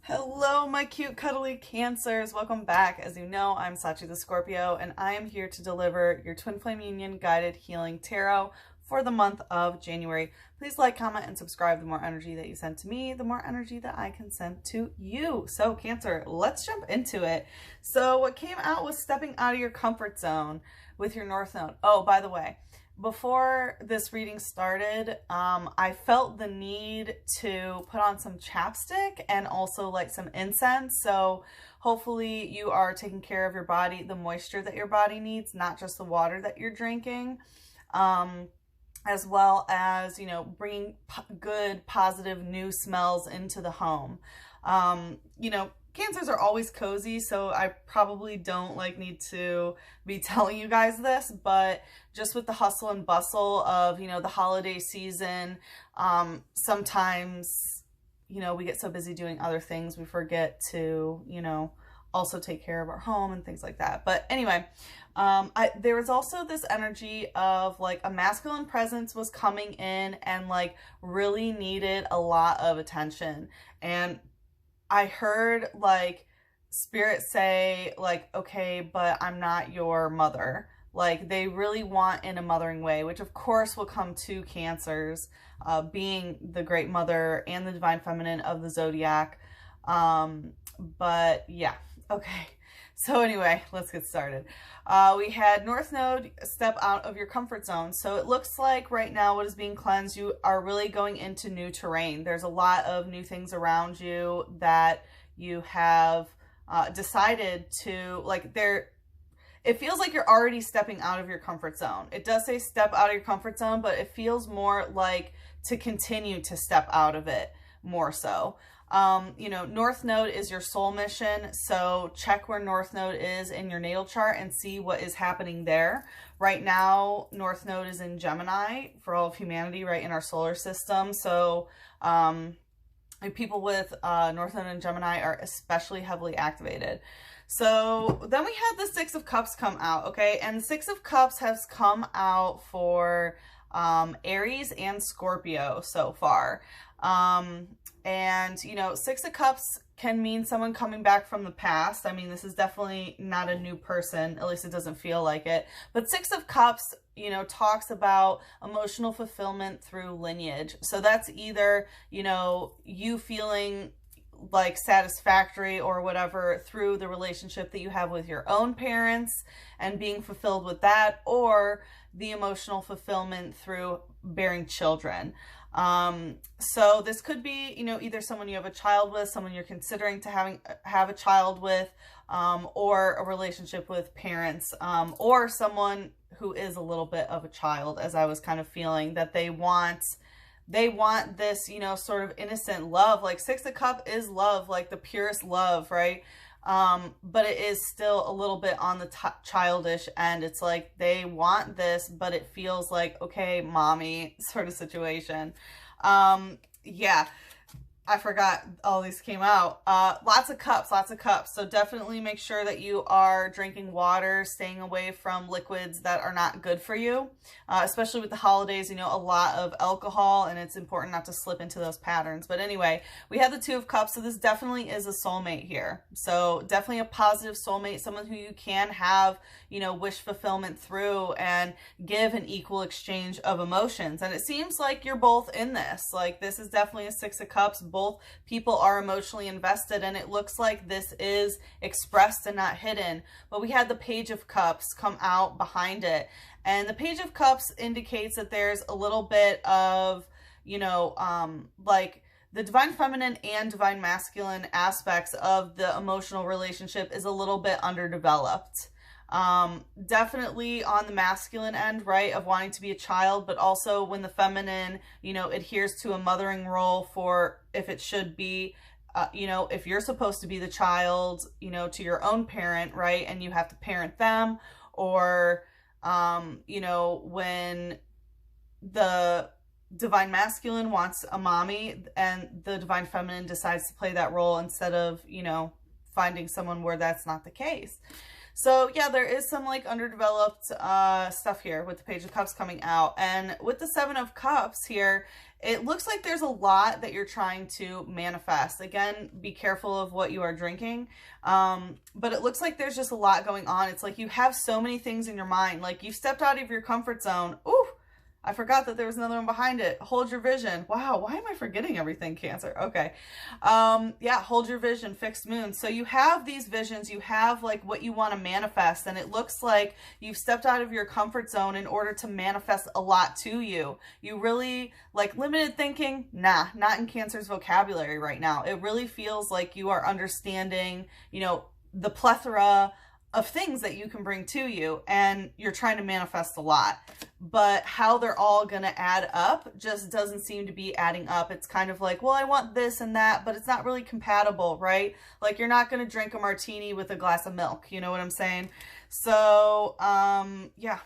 Hello, my cute, cuddly Cancers. Welcome back. As you know, I'm Sachi the Scorpio, and I am here to deliver your Twin Flame Union Guided Healing Tarot for the month of January. Please like, comment, and subscribe. The more energy that you send to me, the more energy that I can send to you. So, Cancer, let's jump into it. So, what came out was stepping out of your comfort zone with your North Node. Oh, by the way, before this reading started, I felt the need to put on some chapstick and also like some incense. So hopefully you are taking care of your body, the moisture that your body needs, not just the water that you're drinking, as well as, you know, bringing good, positive, new smells into the home. You know, Cancers are always cozy, so I probably don't need to be telling you guys this, but just with the hustle and bustle of, you know, the holiday season, sometimes, you know, we get so busy doing other things, we forget to, you know, also take care of our home and things like that. But anyway, there was also this energy of like a masculine presence was coming in and like really needed a lot of attention. And I heard like spirit say like, okay, but I'm not your mother. Like they really want in a mothering way, which of course will come to Cancers, being the great mother and the divine feminine of the zodiac. But yeah, okay. So anyway, let's get started. We had North Node step out of your comfort zone. So it looks like right now what is being cleansed, you are really going into new terrain. There's a lot of new things around you that you have decided to, like it feels like you're already stepping out of your comfort zone. It does say step out of your comfort zone, but it feels more like to continue to step out of it more so. You know, North Node is your soul mission, so check where North Node is in your natal chart and see what is happening there. Right now, North Node is in Gemini for all of humanity, right in our solar system. So people with North Node and Gemini are especially heavily activated. So then we had the Six of Cups come out, okay? And the Six of Cups has come out for Aries and Scorpio so far. And, you know, Six of Cups can mean someone coming back from the past. I mean, this is definitely not a new person, at least it doesn't feel like it. But Six of Cups, you know, talks about emotional fulfillment through lineage. So that's either, you know, you feeling like satisfactory or whatever through the relationship that you have with your own parents and being fulfilled with that, or the emotional fulfillment through bearing children. So this could be, you know, either someone you have a child with, someone you're considering to have a child with, or a relationship with parents, or someone who is a little bit of a child, as I was kind of feeling that they want this, you know, sort of innocent love. Like Six of Cups is love, like the purest love, right? But it is still a little bit on the childish end. It's like they want this, but it feels like, okay, mommy sort of situation. Yeah, I forgot all these came out. Lots of cups, lots of cups. So definitely make sure that you are drinking water, staying away from liquids that are not good for you, especially with the holidays, you know, a lot of alcohol, and it's important not to slip into those patterns. But anyway, we have the Two of Cups, so this definitely is a soulmate here. So definitely a positive soulmate, someone who you can have, you know, wish fulfillment through and give an equal exchange of emotions. And it seems like you're both in this. Like this is definitely a Six of Cups. Both people are emotionally invested, and it looks like this is expressed and not hidden. But we had the Page of Cups come out behind it, and the Page of Cups indicates that there's a little bit of, you know, like the divine feminine and divine masculine aspects of the emotional relationship is a little bit underdeveloped. Definitely on the masculine end, right, of wanting to be a child, but also when the feminine, you know, adheres to a mothering role for if it should be, you know, if you're supposed to be the child, you know, to your own parent, right, and you have to parent them, or, you know, when the divine masculine wants a mommy and the divine feminine decides to play that role instead of, you know, finding someone where that's not the case. So yeah, there is some like underdeveloped stuff here with the Page of Cups coming out. And with the Seven of Cups here, it looks like there's a lot that you're trying to manifest. Again, be careful of what you are drinking. But it looks like there's just a lot going on. It's like you have so many things in your mind. Like you've stepped out of your comfort zone. Ooh, I forgot that there was another one behind it. Hold your vision. Wow, why am I forgetting everything, Cancer? Okay. Yeah, hold your vision, fixed moon. So you have these visions, you have like what you want to manifest, and it looks like you've stepped out of your comfort zone in order to manifest a lot to you. You really, like limited thinking, nah, not in Cancer's vocabulary right now. It really feels like you are understanding, you know, the plethora of things that you can bring to you, and you're trying to manifest a lot, but how they're all going to add up just doesn't seem to be adding up. It's kind of like, well, I want this and that, but it's not really compatible, right? Like you're not going to drink a martini with a glass of milk. You know what I'm saying? So, yeah,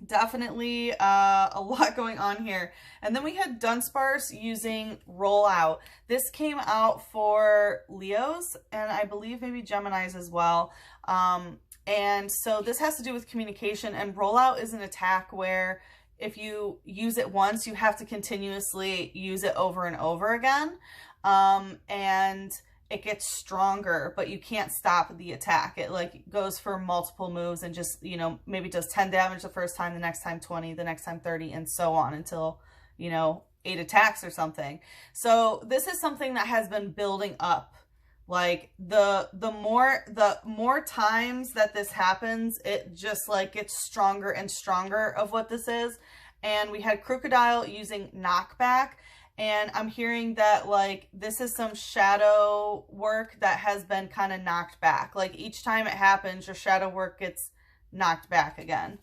definitely a lot going on here. And then we had Dunsparce using Rollout. This came out for Leos and I believe maybe Geminis as well. And so this has to do with communication, and Rollout is an attack where if you use it once, you have to continuously use it over and over again. And it gets stronger, but you can't stop the attack. It like goes for multiple moves and just, you know, maybe does 10 damage the first time, the next time 20, the next time 30, and so on until, you know, 8 attacks or something. So this is something that has been building up. Like the more times that this happens, it just like gets stronger and stronger of what this is. And we had Crocodile using Knockback. And I'm hearing that like this is some shadow work that has been kind of knocked back. Like each time it happens, your shadow work gets knocked back again.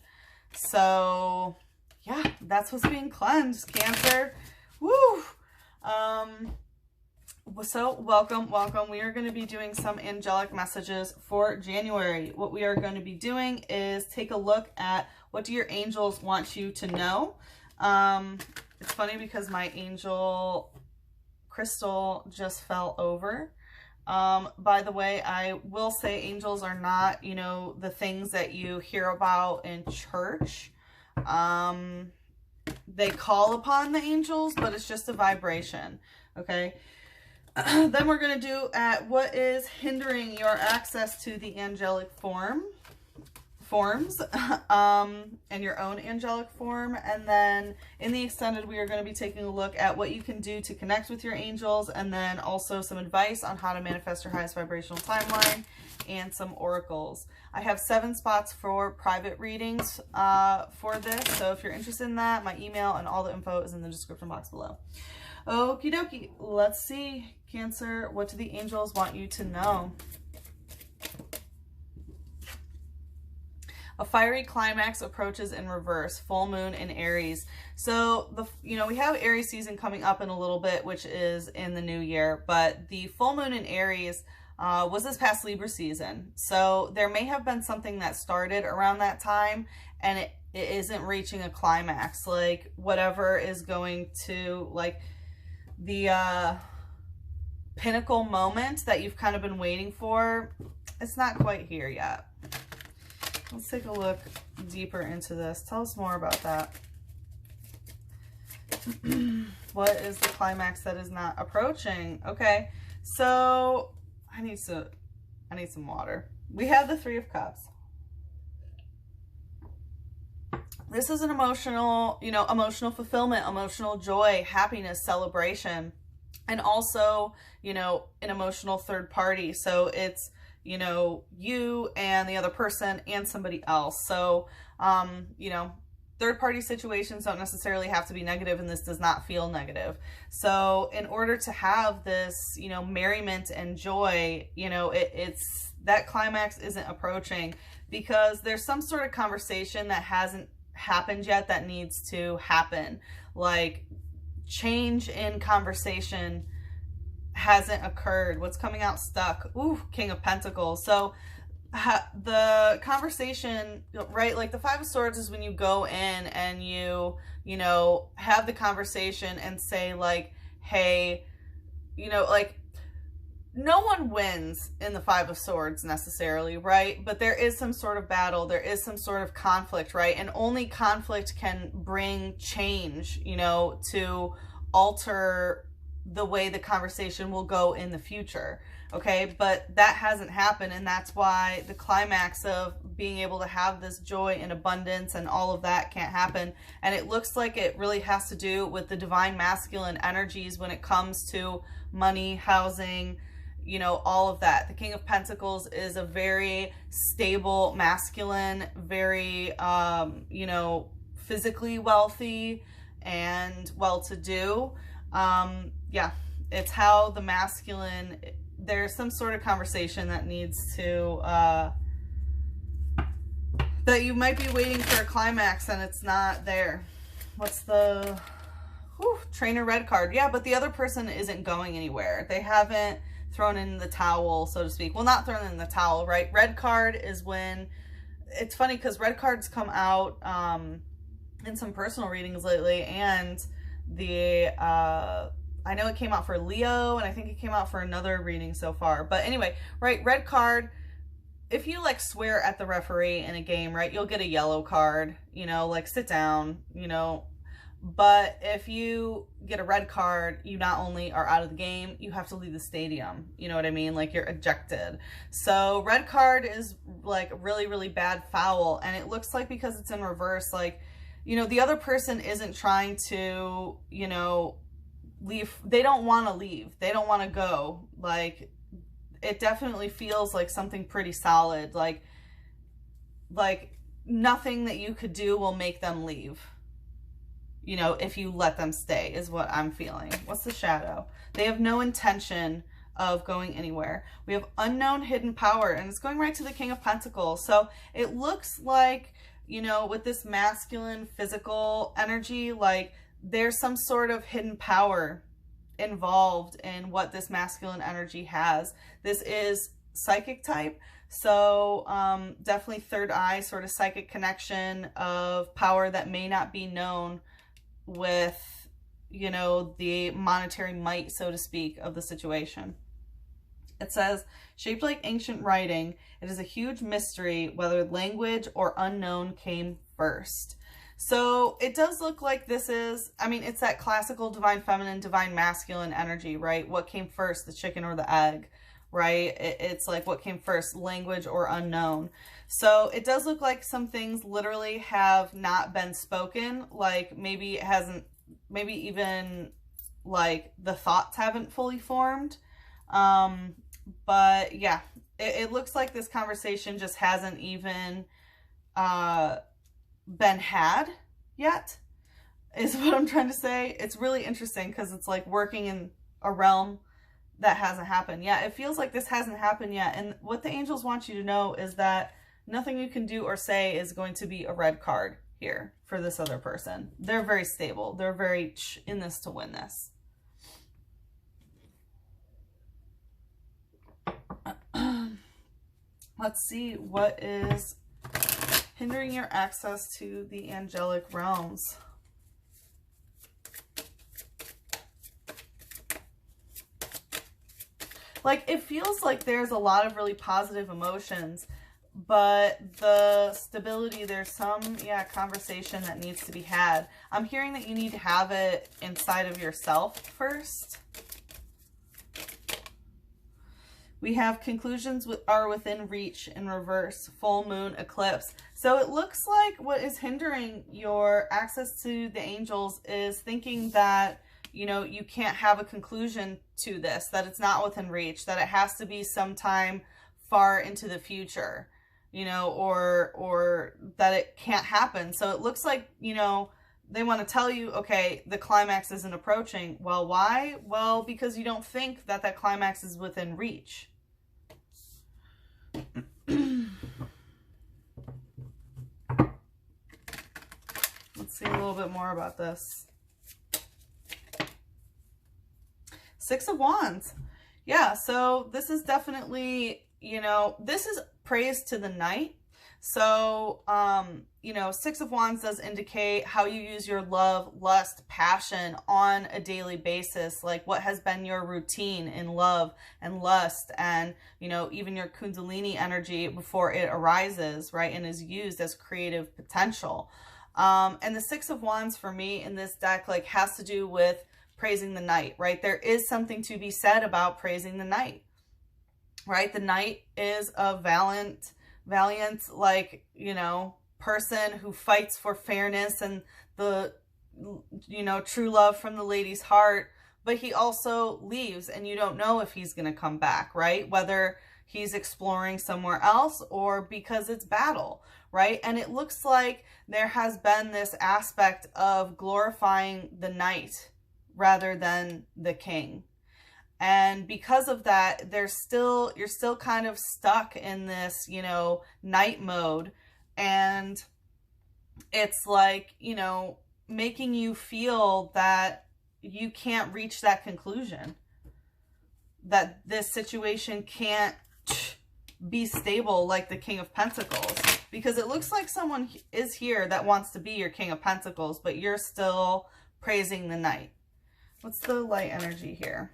So yeah, that's what's being cleansed, Cancer. Woo! So welcome. We are going to be doing some angelic messages for January. What we are going to be doing is take a look at what do your angels want you to know. It's funny because my angel crystal just fell over. By the way, I will say angels are not, you know, the things that you hear about in church. They call upon the angels, but it's just a vibration. Okay. Then we're going to do at what is hindering your access to the angelic forms and your own angelic form. And then in the extended, we are going to be taking a look at what you can do to connect with your angels, and then also some advice on how to manifest your highest vibrational timeline and some oracles. I have 7 spots for private readings for this. So if you're interested in that, my email and all the info is in the description box below. Okie dokie, let's see, Cancer, what do the angels want you to know? A fiery climax approaches in reverse, full moon in Aries. So, we have Aries season coming up in a little bit, which is in the new year, but the full moon in Aries was this past Libra season. So there may have been something that started around that time and it isn't reaching a climax, like whatever is going to, like, the pinnacle moment that you've kind of been waiting for, it's not quite here yet. Let's take a look deeper into this. Tell us more about that. What is the climax that is not approaching? Okay, so I need some water. We have the 3 of Cups. This is an emotional, emotional fulfillment, emotional joy, happiness, celebration, and also, an emotional third party. So it's, you and the other person and somebody else. So, third party situations don't necessarily have to be negative, and this does not feel negative. So in order to have this, merriment and joy, it's that climax isn't approaching because there's some sort of conversation that hasn't happened yet that needs to happen. Like change in conversation hasn't occurred. What's coming out stuck? Ooh, King of Pentacles. So the conversation, right? Like the 5 of Swords is when you go in and you have the conversation and say like, hey, like no one wins in the Five of Swords necessarily, right? But there is some sort of battle. There is some sort of conflict, right? And only conflict can bring change, you know, to alter the way the conversation will go in the future. Okay, but that hasn't happened, and that's why the climax of being able to have this joy and abundance and all of that can't happen. And it looks like it really has to do with the divine masculine energies when it comes to money, housing, you know, all of that. The King of Pentacles is a very stable masculine, very, you know, physically wealthy and well-to-do. Yeah, it's how the masculine... There's some sort of conversation that needs to, that you might be waiting for a climax and it's not there. What's the, Trainer red card. Yeah, but the other person isn't going anywhere. They haven't thrown in the towel, so to speak. Well, not thrown in the towel, right? Red card is when, it's funny because red cards come out in some personal readings lately, and the, I know it came out for Leo, and I think it came out for another reading so far. But anyway, right, red card, if you like swear at the referee in a game, right, you'll get a yellow card, you know, like sit down, you know. But if you get a red card, you not only are out of the game, you have to leave the stadium. You know what I mean? Like you're ejected. So red card is like really, really bad foul. And it looks like because it's in reverse, like, you know, the other person isn't trying to, you know, leave. They don't want to leave. They don't want to go. Like, it definitely feels like something pretty solid. Like nothing that you could do will make them leave. You know, if you let them stay, is what I'm feeling. What's the shadow? They have no intention of going anywhere. We have unknown hidden power, and it's going right to the King of Pentacles. So it looks like, you know, with this masculine physical energy, like there's some sort of hidden power involved in what this masculine energy has. This is psychic type. So definitely third eye, sort of psychic connection of power that may not be known with, you know, the monetary might, so to speak, of the situation. It says, shaped like ancient writing, it is a huge mystery whether language or unknown came first. So it does look like this is, I mean, it's that classical divine feminine, divine masculine energy, right? What came first, the chicken or the egg, right? It's like what came first, language or unknown. So it does look like some things literally have not been spoken. Like maybe it hasn't, maybe even like the thoughts haven't fully formed. But yeah, it looks like this conversation just hasn't even been had yet, is what I'm trying to say. It's really interesting because it's like working in a realm that hasn't happened. Yeah, it feels like this hasn't happened yet. And what the angels want you to know is that nothing you can do or say is going to be a red card here for this other person. They're very stable. They're very in this to win this. Let's see what is hindering your access to the angelic realms. Like, it feels like there's a lot of really positive emotions, but the stability, there's some, yeah, conversation that needs to be had. I'm hearing that you need to have it inside of yourself first. We have conclusions are within reach in reverse, full moon eclipse. So it looks like what is hindering your access to the angels is thinking that, you know, you can't have a conclusion to this, that it's not within reach, that it has to be sometime far into the future, you know, or that it can't happen. So it looks like, you know, they want to tell you, okay, the climax isn't approaching. Well, why? Well, because you don't think that that climax is within reach. Let's see a little bit more about this. Six of Wands. Yeah, so this is definitely, you know, this is praise to the night. So, you know, Six of Wands does indicate how you use your love, lust, passion on a daily basis. Like what has been your routine in love and lust and, you know, even your Kundalini energy before it arises, right? And is used as creative potential. And the Six of Wands for me in this deck, like, has to do with praising the night, right? There is something to be said about praising the night, right? The knight is a valiant, like, you know, person who fights for fairness and the, you know, true love from the lady's heart, but he also leaves and you don't know if he's going to come back, right? Whether he's exploring somewhere else or because it's battle, right? And it looks like there has been this aspect of glorifying the knight rather than the king. And because of that, you're still kind of stuck in this, you know, night mode. And it's like, you know, making you feel that you can't reach that conclusion, that this situation can't be stable like the King of Pentacles, because it looks like someone is here that wants to be your King of Pentacles, but you're still praising the knight. What's the light energy here?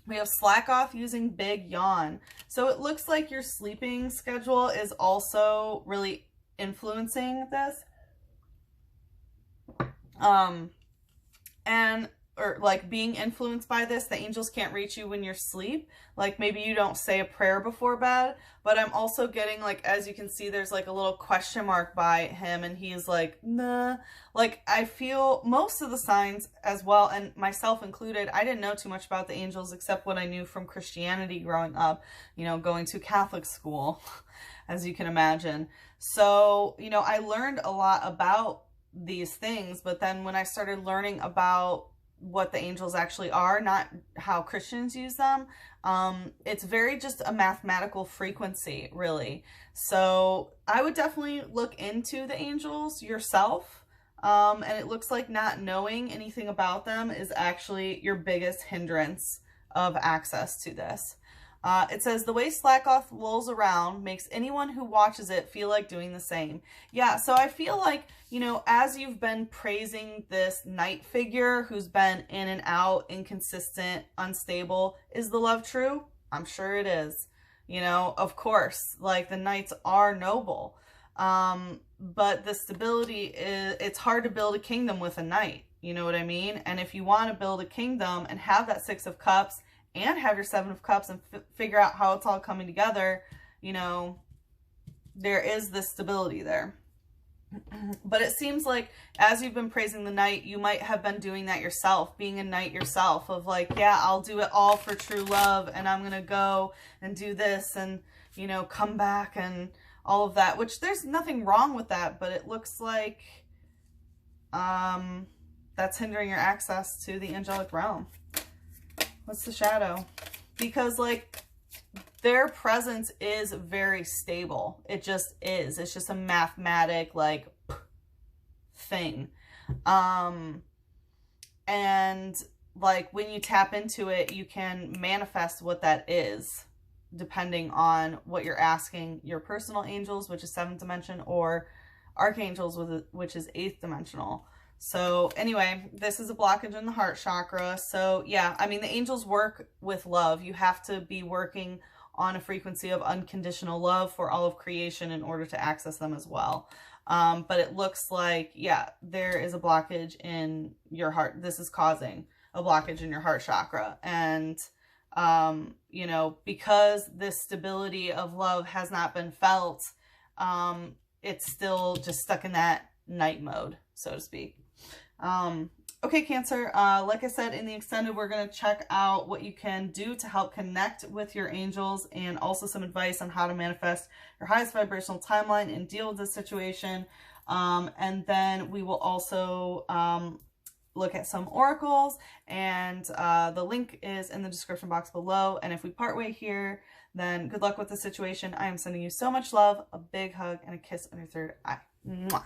We have slack off using big yawn. So it looks like your sleeping schedule is also really influencing this. Or like being influenced by this. The angels can't reach you when you're asleep. Like maybe you don't say a prayer before bed, but I'm also getting, like, as you can see, there's like a little question mark by him and he's like, nah. Like I feel most of the signs as well, and myself included, I didn't know too much about the angels except what I knew from Christianity growing up, you know, going to Catholic school, as you can imagine. So, you know, I learned a lot about these things, but then when I started learning about what the angels actually are, not how Christians use them, it's very just a mathematical frequency, really. So I would definitely look into the angels yourself. And it looks like not knowing anything about them is actually your biggest hindrance of access to this. It says, the way slack-off rolls around makes anyone who watches it feel like doing the same. Yeah, so I feel like, you know, as you've been praising this knight figure who's been in and out, inconsistent, unstable, is the love true? I'm sure it is. You know, of course, like the knights are noble. But the stability is, it's hard to build a kingdom with a knight. You know what I mean? And if you want to build a kingdom and have that Six of Cups and have your Seven of Cups and figure out how it's all coming together, you know, there is this stability there. But it seems like as you've been praising the knight, you might have been doing that yourself, being a knight yourself, of like, yeah, I'll do it all for true love and I'm going to go and do this and, you know, come back and all of that, which there's nothing wrong with that, but it looks like that's hindering your access to the angelic realm. What's the shadow? Because like their presence is very stable. It just is. It's just a mathematic like thing. And like when you tap into it, you can manifest what that is depending on what you're asking your personal angels, which is 7th dimension, or archangels, which is 8th dimensional. So anyway, this is a blockage in the heart chakra. So yeah, I mean, the angels work with love. You have to be working on a frequency of unconditional love for all of creation in order to access them as well. But it looks like, yeah, there is a blockage in your heart. This is causing a blockage in your heart chakra. And, you know, because this stability of love has not been felt, it's still just stuck in that night mode, so to speak. Okay, Cancer, like I said, in the extended, we're going to check out what you can do to help connect with your angels and also some advice on how to manifest your highest vibrational timeline and deal with this situation. And then we will also look at some oracles, and the link is in the description box below. And if we part way here, then good luck with the situation. I am sending you so much love, a big hug, and a kiss on your third eye. Mwah.